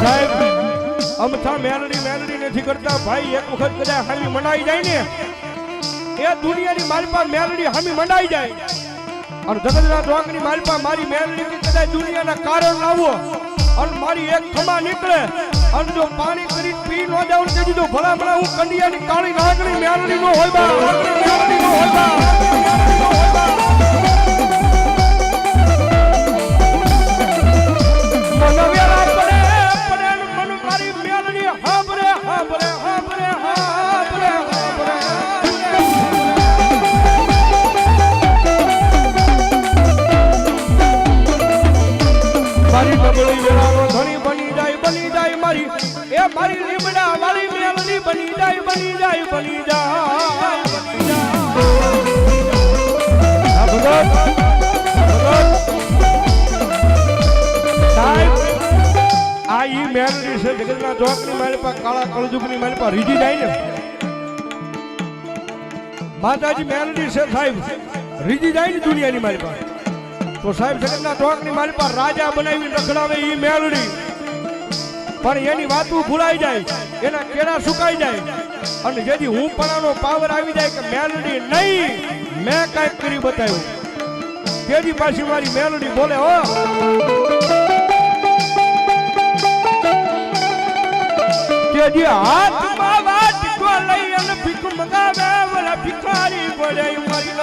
સાહેબ અમથા મેલડી નથી કરતા ભાઈ. એક વખત કદાચ હામી મનાઈ જાય ને એ દુનિયાની માલપા મેલડી હામી મનાઈ જાય. અને જગતના ડોંગની માલપા મારી મેલડી કદાચ દુનિયાના કારણ લાવો અને મારી એક ખમા નીકળે અને જો પાણી કરી પી નો જાવ તે દીધો ભલા ભલા હું કંડિયાની કાળી નાગણી મેલડી નો હોય બા. મેલડી નો હોય બા. મારી લીમડા વાળી મેલડી બની જાય બની જાય બની જાય. આ ઈ મેલડી છે જગતના ચોકની મારી પાસે કાળા કળજુગની મારી પાસે રીજી જાય ને માતાજી મેલડી છે સાહેબ રીજી જાય ને દુનિયાની મારી પાસે તો સાહેબ જગતના ચોકની મારી પાસે રાજા બનાવી રખડાવે ઈ મેલડી. પણ એની વાતો ભૂલાઈ જાય એના કેળા સુકાઈ જાય અને જેથી હું પણાનો પાવર આવી જાય કે મેલડી નહીં મેં કાંઈક કરી બતાવ્યું તેજી પાછી મારી મેલડી બોલે હો. તેજી હાથમાં વાટકો લઈ અને ભીખ મંગાવે ઓલા ભિખારી પડે મારી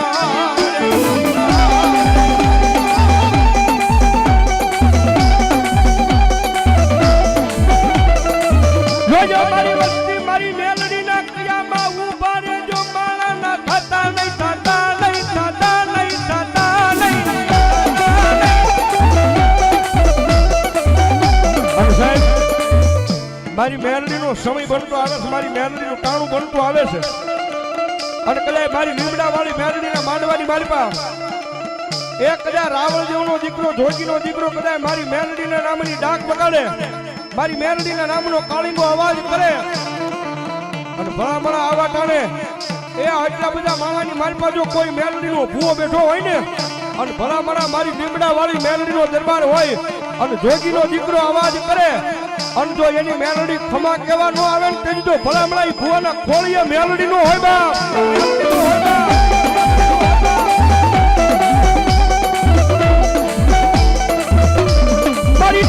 જો મારી વસ્તી મારી મેલડી ના ક્રિયામાં ઉભા રે જો માળા ના થતા નહીં થતા નહીં થતા નહીં થતા નહીં. અને સાહેબ મારી મેલડી નો સમય બનતો આવે છે મારી મેલડી નું ટાણું બનતું આવે છે અને કદાચ મારી લીમડા વાળી મેલડી ના માંડવાની મારી પાસે એક કદાચ રાવણ જેવનો દીકરો જોગીનો દીકરો કદાચ મારી મેલડી ના નામની ડાક બગાડે મારી મેલડીના નામનો કાળીંગો અવાજ કરે અને ભલા ભલા આવા ટાણે એ આટલા બધા માણાની મારી પાસે કોઈ મેલડીનો ભૂવો બેઠો હોય ને અને ભલા ભલા મારી લીમડા વાળી મેલડીનો દરબાર હોય અને જોગીનો દીકરો અવાજ કરે અને જો એની મેલડી ખમા કેવા ન આવે ને તેની તો ભલા ભલા એ ભૂવાના ખોળીએ મેલડીનો હોય બા. મારી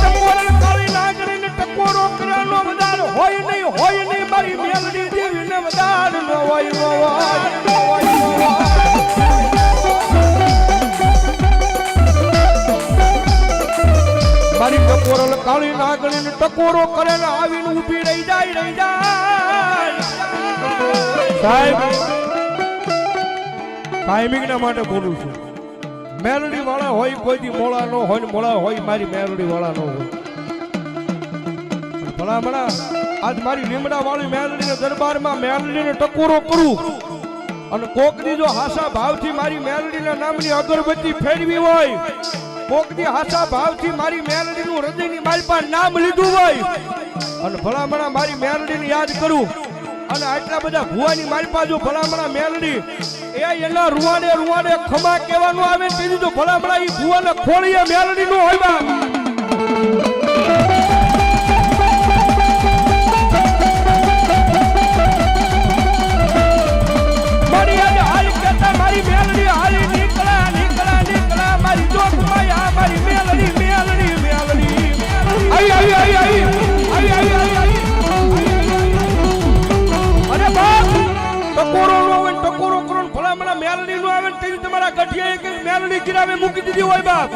હોય નહીં મારી મેલડી દેવીને વધાર ન હોય. મારી ટકોરો કાળી નાગણીને ટકોરો કરે ને આવીને ઊભી રહી જાય. સાહેબ ટાઈમિંગના માટે બોલું છું. મેલડી વાળા હોય કોઈથી મોળા ન હોય મોળા હોય મારી મેલડી વાળા ન હોય. ભલા ભલા આજ મારી લીમડા વાળી મેલડીના દરબારમાં મેલડીને ટકોરો કરું અને કોકની જો હાસા ભાવથી મારી મેલડીના નામની અગરબત્તી ફેરવી હોય કોકની હાસા ભાવથી મારી મેલડીનું હૃદયની મારી પાસે નામ લીધું હોય અને ભલામણા મારી મેલડીને યાદ કરું અને આટલા બધા ભુવાની મારી પાસે ભલામણા મેલડી એ એના રૂવાડે ખમા કહેવાનું આવે તેથી તો ભલામણા એ ભુવાના ખોળીએ મેલડીનું હોય. મારી મેલડી હાલી નીકળા મારી જોગમાં મારી મેલડી આઈ અરે બાપ ટકોરો નો આવે ટકોરો કરો ભલામણા મેલડી નો આવે તે તમારા ગઢિયા એક મેલડી ગિરાવે મૂકી દીધી હોય બાપ.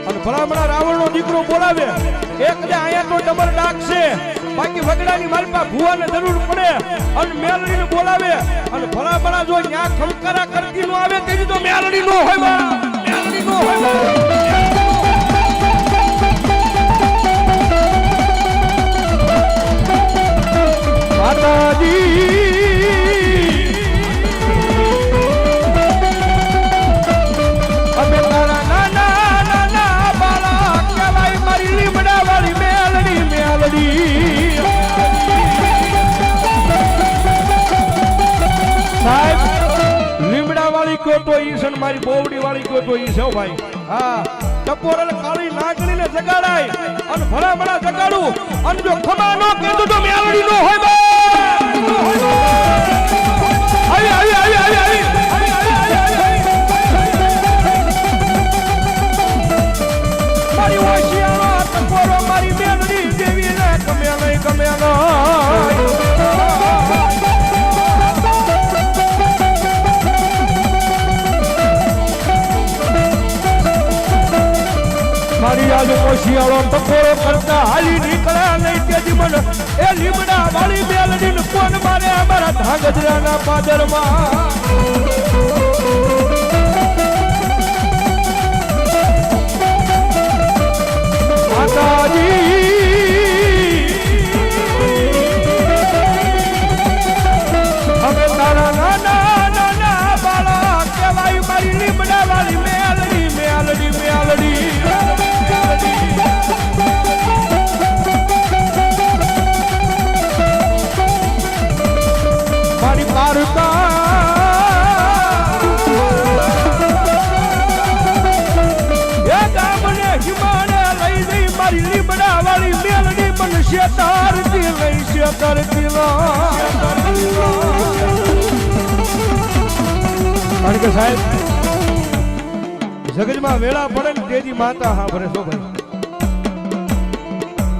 અને ભલામણા રાવણ નો દીકરો બોલાવે એક દે અહીંયા તો ડબલ ડાક છે બાકી વગડાની માલપા ભુવાને જરૂર પડે અને મેલડીને બોલાવે અને ભલામણા જો ન્યા ખમકારા કરતી નો આવે તેની તો મેલડી નો હોય બા. મેલડી નો હોય માતાજી અમે તારા નાના બાળા કહેવાય મારી લીમડા વાળી મેલડી સાહેબ લીમડા વાળી કયો તો ઈ છે મારી બોવડી વાળી કયો તો ઈ છે ભાઈ. હા ટપોર અને કાળી નાગણીને જગાડાય અને ભલામણા જગાડું અને જો ખમા નો કીધું તો મેલડી નો હોય બા આવી આવી આવી આવી આવી મારી ઓશિયાળા ટપોરો મારી મેલડી દેવી ને ગમે નહીં ગમે મારી આજે ઓશિયાળો ટપોરો કરતા હાલી નીકળ્યા નહીં તેજી મન એ લીમડા વાળી મેલડી ને કોણ મારે અમારા ધાંગધ્રાના પાદરમાં માતાજી હવે તારા નાના નાના બાળા કહેવાય મારી લીમડા વાળી મેલડી મેલડી મેલડી મારી પારકા એ ગામને હિમાને લઈ જઈ મારી લીમડા વાળી મેલડી મને શેતારતી લઈ શેતારતી કારણ કે સાહેબ જગતમાં વેળા પડે ને તેજી માતા હા ભરે શો ભાઈ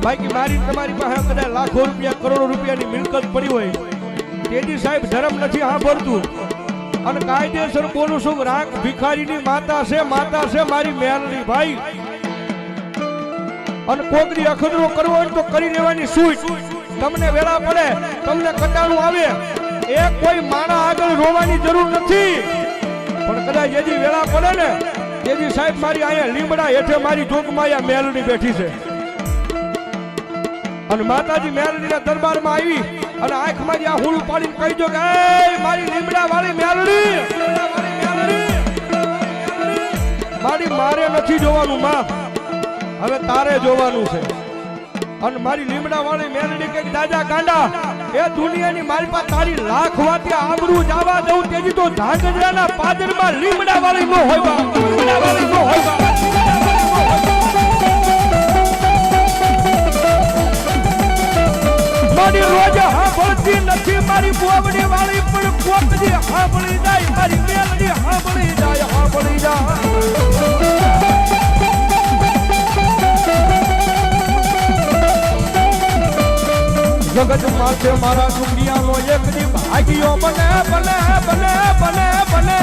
બાકી મારી તમારી પાસે કદાચ લાખો રૂપિયા કરોડો રૂપિયાની મિલકત પડી હોય તેજી સાહેબ ધર્મ નથી સાંભળતું અને કાયદેસર બોલું છું રાખ ભિખારીની માતા છે મારી મેલડી ભાઈ અને કોકરી અખતરો કરવો હોય તો કરી લેવાની સૂટ તમને વેળા પડે તમને કટાણું આવે એ કોઈ માણા આગળ રોવાની જરૂર નથી પણ કદાચ જેથી વેળા પડે ને તેજી સાહેબ મારી અહીંયા લીમડા હેઠે મારી જોગમાં મેલડી બેઠી છે અને માતાજી મેલડીના દરબારમાં આવી અને આંખમાં આ હુળ પાડીને કહી દો કે એ મારી લીમડા વાળી મેલડી મારી મારે નથી જોવાનું માં હવે તારે જોવાનું છે અને મારી લીમડા વાળી મેલડી કે દાદા ગાંડા એ દુનિયાની મારી પાસે તારી લાખ વાતી આબરૂ જવા દઉં તેજી તો ધાંગધ્રાના પાદરમાં લીમડા વાળી નો હોય બા લીમડા વાળી નો હોય બા મારી રોજ સાંભળતી નથી મારી બોબડી વાળી પણ કોકજી સાંભળી જાય મારી મેલડી સાંભળી જાય જગત માથે મારા દુનિયાનો એક દી ભાગ્યો બને બને બને બને બને